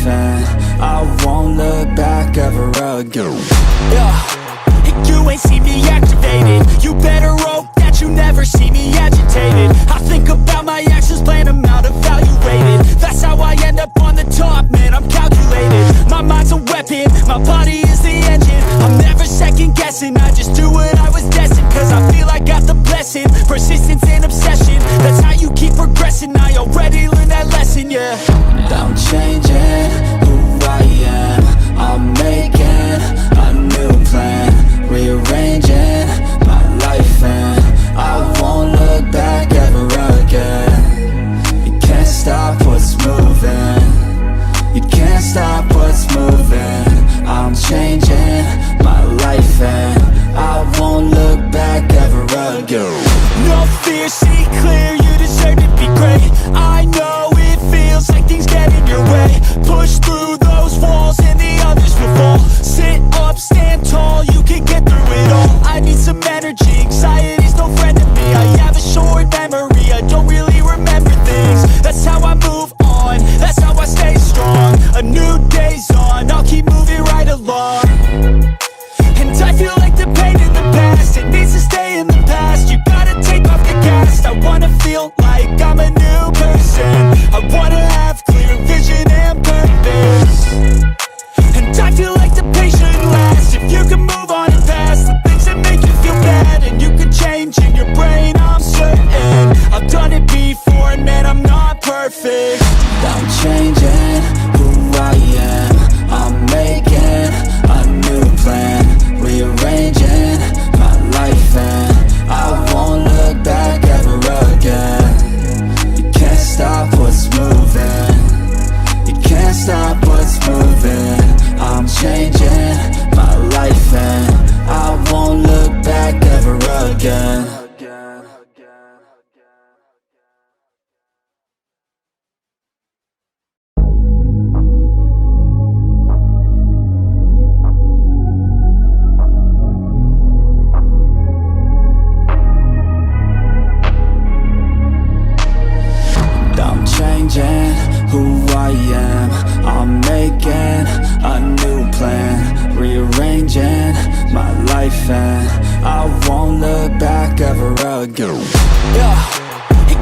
and I won't look back ever again. You ain't see me activated. You better hope that you never see me agitated. I think about my actions, plan them out, evaluated. That's how I end up on the top, man, I'm calculated. My mind's a weapon, my body is the engine. I'm never second guessing, I just do what I was destined. Cause I feel I got the blessing, persistence and obsession. That's how you keep progressing, I already learned that lesson, yeah. I'm changing who I am, I'm making a new plan, rearranging my life and I won't look back ever again. You can't stop what's moving, you can't stop what's moving. I'm changing my life and I won't look back ever again. No fear, see clear, you deserve to be great. I know it feels like things get in your way. Push through those walls and the others will fall. Sit up, stand tall, you can get through it all. I need some energy, anxiety's no friend to me. I have a short memory, I don't really remember things. That's how I move on, that's how I stay strong. A new day's on, I'll keep moving right along. And I feel like the pain in the past, it needs to stay in the past. You gotta take off the gas, I wanna feel like I'm a new person. I wanna have clear vision and purpose. And I feel like the pain shouldn't last. If you can move on and past the things that make you feel bad, and you can change in your brain, I'm certain. I've done it before and man, I'm not perfect. I'm changing who I am, I'm making a new plan, rearranging my life and I won't look back ever again. You can't stop what's moving, you can't stop what's moving. I'm changing my life and I won't look back ever again. I'm changing who I am, I'm making a new plan, rearranging my life and I won't look back ever again.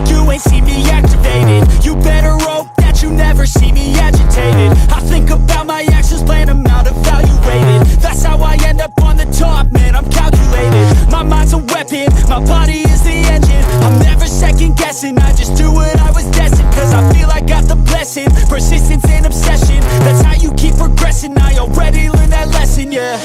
You ain't see me activated. You better hope that you never see me agitated. I think about my actions, plan them out, evaluated. That's how I end up on the top, man, I'm calculated. My mind's a weapon, my body is the engine. I'm never second guessing, I just do what I was destined. Cause I feel I got the blessing, persistence and obsession. That's how you keep progressing, I already learned that lesson, yeah.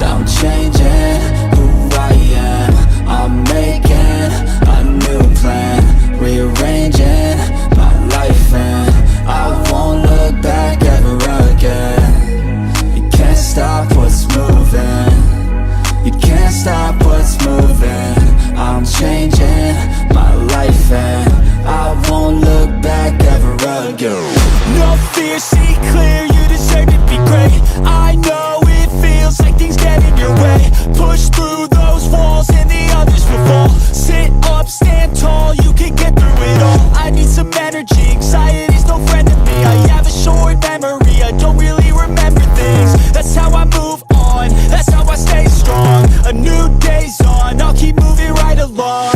I'm changing who I am, I'm making a new plan, rearranging my life and I won't look back ever again. You can't stop what's moving, you can't stop what's moving. I'm changing my life and I won't look back ever again. No fear, see clear, you deserve to be great. I know it feels like things get in your way. Push through those walls and the others will fall. Sit up, stand tall, you can get through it all. I need some energy, anxiety's no friend to me. I have a short memory, I don't really remember things. That's how I move on, that's how I stay strong. A new day's on, I'll keep moving right along.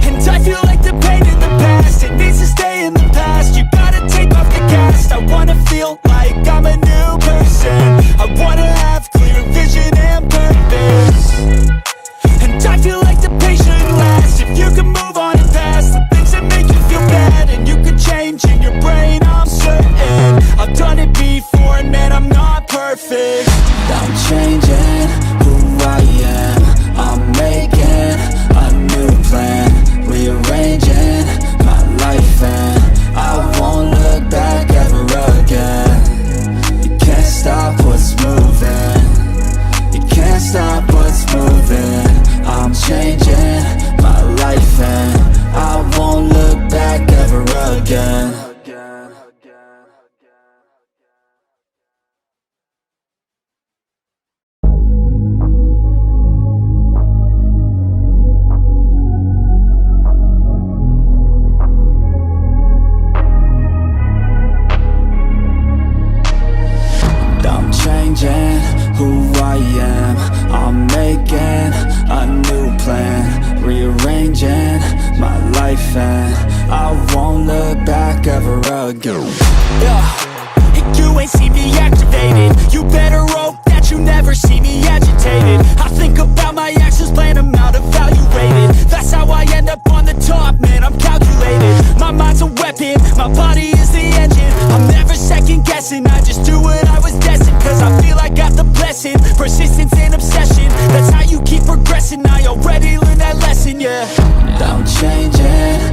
And I feel like the pain in the past, it needs to stay in the past. You gotta take off the gas, I wanna feel like I'm a new person. I wanna have clear vision and purpose. And I feel like the pain shouldn't last. If you can move on and past the things that make you feel bad, and I won't look back ever again. Yeah. You ain't see me activated. You better hope that you never see me agitated. I think about my actions, plan them out, evaluated. That's how I end up on the top, man, I'm calculated. My mind's a weapon, my body is the engine. I'm never second guessing, I just do what I was destined. Cause I feel I got the blessing, persistence and obsession. That's how you keep progressing, I already learned that lesson, yeah. I'm changing,